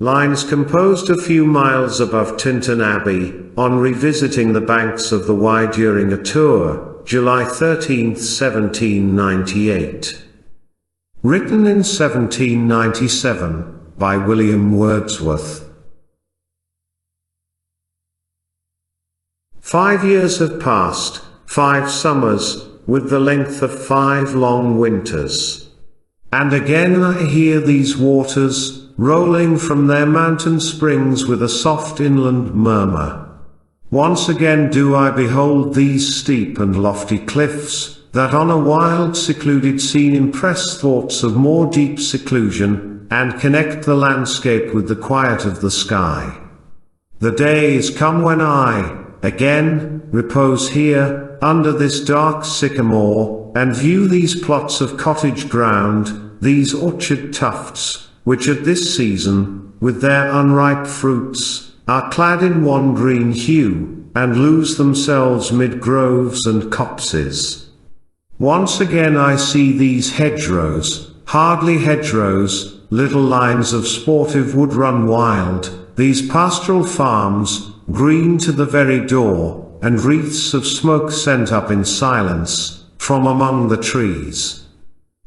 Lines composed a few miles above Tintern Abbey, on revisiting the banks of the Wye during a tour, July 13, 1798. Written in 1797, by William Wordsworth. 5 years have passed, 5 summers, with the length of 5 long winters. And again I hear these waters, rolling from their mountain springs with a soft inland murmur. Once again do I behold these steep and lofty cliffs, that on a wild secluded scene impress thoughts of more deep seclusion, and connect the landscape with the quiet of the sky. The day is come when I, again, repose here, under this dark sycamore, and view these plots of cottage ground, these orchard tufts, which at this season, with their unripe fruits, are clad in one green hue, and lose themselves mid groves and copses. Once again I see these hedgerows, hardly hedgerows, little lines of sportive wood run wild, these pastoral farms, green to the very door, and wreaths of smoke sent up in silence, from among the trees.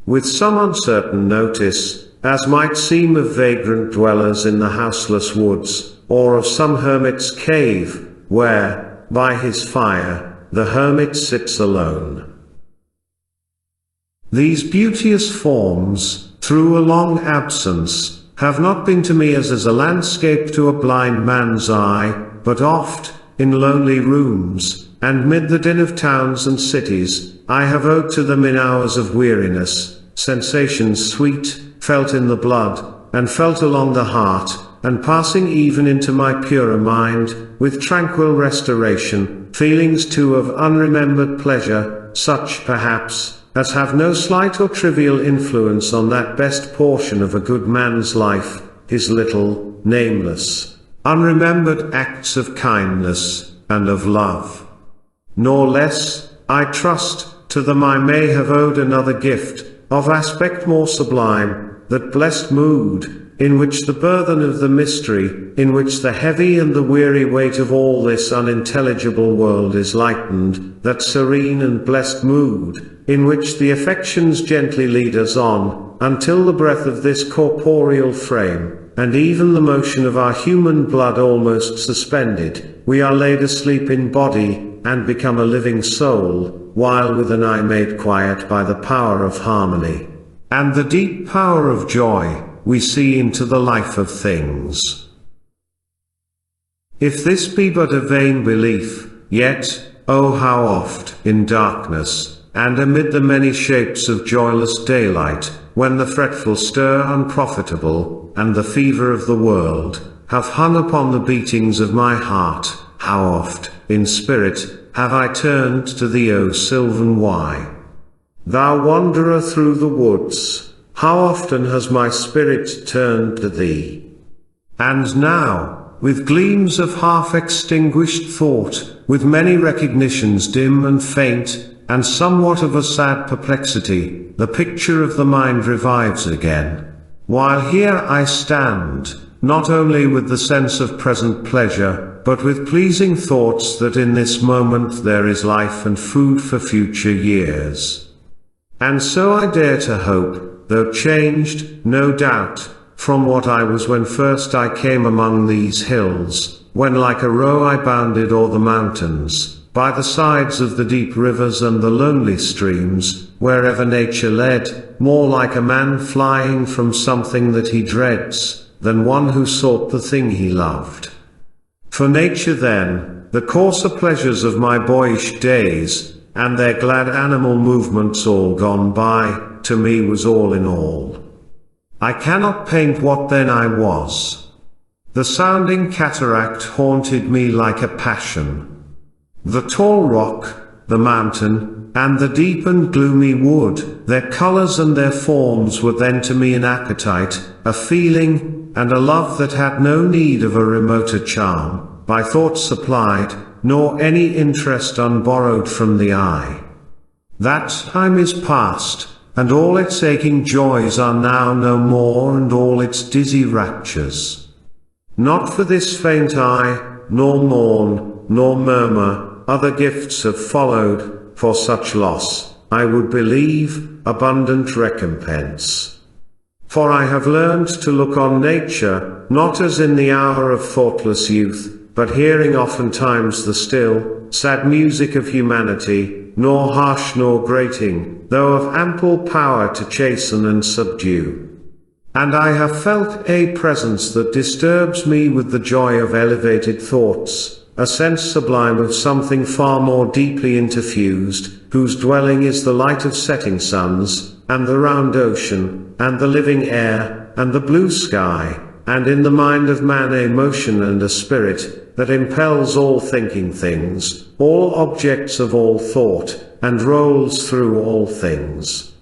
With some uncertain notice, as might seem of vagrant dwellers in the houseless woods, or of some hermit's cave, where, by his fire, the hermit sits alone. These beauteous forms, through a long absence, have not been to me as a landscape to a blind man's eye, but oft, in lonely rooms, and mid the din of towns and cities, I have owed to them in hours of weariness, sensations sweet, felt in the blood, and felt along the heart, and passing even into my purer mind, with tranquil restoration, feelings too of unremembered pleasure, such, perhaps, as have no slight or trivial influence on that best portion of a good man's life, his little, nameless, unremembered acts of kindness, and of love. Nor less, I trust, to them I may have owed another gift, of aspect more sublime, that blessed mood, in which the burthen of the mystery, in which the heavy and the weary weight of all this unintelligible world is lightened, that serene and blessed mood, in which the affections gently lead us on, until the breath of this corporeal frame, and even the motion of our human blood almost suspended, we are laid asleep in body, and become a living soul, while with an eye made quiet by the power of harmony, and the deep power of joy, we see into the life of things. If this be but a vain belief, yet, oh how oft, in darkness, and amid the many shapes of joyless daylight, when the fretful stir unprofitable, and the fever of the world, have hung upon the beatings of my heart, how oft, in spirit, have I turned to thee, O sylvan Wye. Thou wanderer through the woods, how often has my spirit turned to thee. And now, with gleams of half-extinguished thought, with many recognitions dim and faint, and somewhat of a sad perplexity, the picture of the mind revives again. While here I stand, not only with the sense of present pleasure, but with pleasing thoughts that in this moment there is life and food for future years. And so I dare to hope, though changed, no doubt, from what I was when first I came among these hills, when like a roe I bounded o'er the mountains, by the sides of the deep rivers and the lonely streams, wherever nature led, more like a man flying from something that he dreads, than one who sought the thing he loved. For nature then, the coarser pleasures of my boyish days, and their glad animal movements all gone by, to me was all in all. I cannot paint what then I was. The sounding cataract haunted me like a passion. The tall rock, the mountain, and the deep and gloomy wood, their colors and their forms were then to me an appetite, a feeling, and a love that had no need of a remoter charm, by thought supplied, nor any interest unborrowed from the eye. That time is past, and all its aching joys are now no more, and all its dizzy raptures, Not for this faint eye, nor mourn, nor murmur, other gifts have followed, for such loss, I would believe, abundant recompense. For I have learned to look on nature, not as in the hour of thoughtless youth, but hearing oftentimes the still, sad music of humanity, nor harsh nor grating, though of ample power to chasten and subdue. And I have felt a presence that disturbs me with the joy of elevated thoughts, a sense sublime of something far more deeply interfused, whose dwelling is the light of setting suns, and the round ocean, and the living air, and the blue sky, and in the mind of man a motion and a spirit, that impels all thinking things, all objects of all thought, and rolls through all things.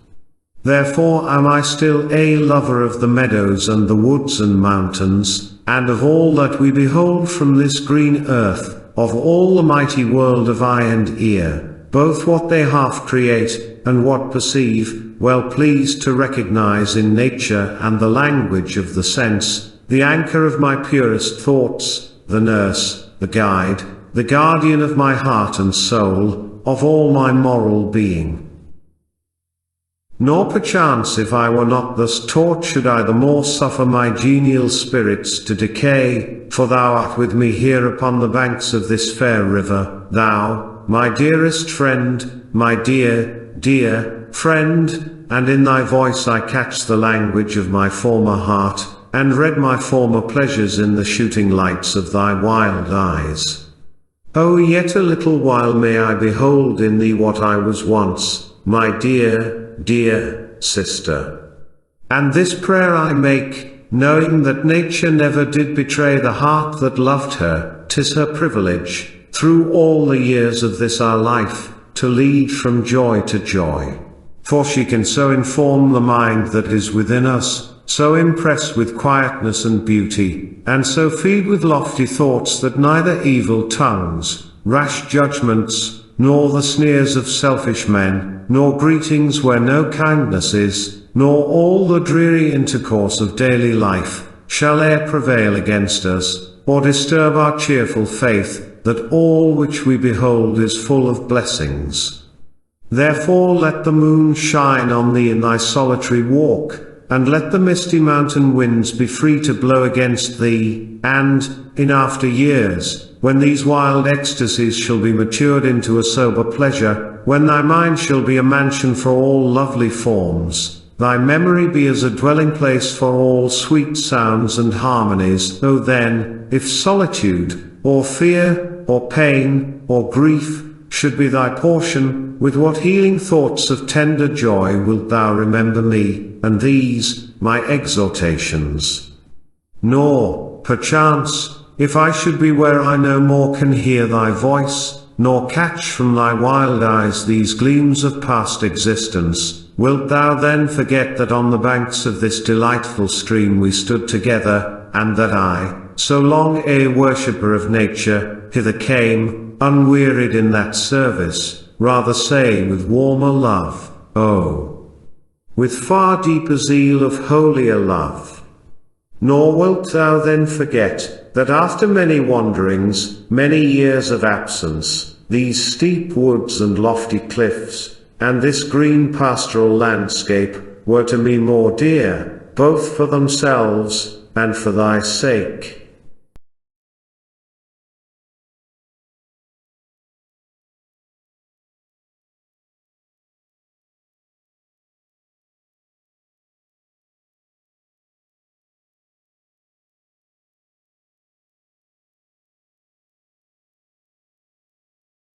Therefore am I still a lover of the meadows and the woods and mountains, and of all that we behold from this green earth, of all the mighty world of eye and ear, both what they half create, and what perceive, well pleased to recognize in nature and the language of the sense, the anchor of my purest thoughts, the nurse, the guide, the guardian of my heart and soul, of all my moral being. Nor perchance if I were not thus taught should I the more suffer my genial spirits to decay, for thou art with me here upon the banks of this fair river, thou, my dearest friend, my dear, dear, friend, and in thy voice I catch the language of my former heart, and read my former pleasures in the shooting lights of thy wild eyes. Oh, yet a little while may I behold in thee what I was once, my dear, dear sister. And this prayer I make, knowing that nature never did betray the heart that loved her, 'tis her privilege, through all the years of this our life, to lead from joy to joy. For she can so inform the mind that is within us, so impress with quietness and beauty, and so feed with lofty thoughts that neither evil tongues, rash judgments, nor the sneers of selfish men, nor greetings where no kindness is, nor all the dreary intercourse of daily life, shall e'er prevail against us, or disturb our cheerful faith, that all which we behold is full of blessings. Therefore let the moon shine on thee in thy solitary walk, and let the misty mountain winds be free to blow against thee, and, in after years, when these wild ecstasies shall be matured into a sober pleasure, when thy mind shall be a mansion for all lovely forms, thy memory be as a dwelling place for all sweet sounds and harmonies, O then, if solitude, or fear, or pain, or grief, should be thy portion, with what healing thoughts of tender joy wilt thou remember me, and these, my exhortations. Nor, perchance, if I should be where I no more can hear thy voice, nor catch from thy wild eyes these gleams of past existence, wilt thou then forget that on the banks of this delightful stream we stood together, and that I, so long a worshipper of nature, hither came, unwearied in that service, rather say with warmer love, oh, with far deeper zeal of holier love. Nor wilt thou then forget, that after many wanderings, many years of absence, these steep woods and lofty cliffs, and this green pastoral landscape, were to me more dear, both for themselves, and for thy sake.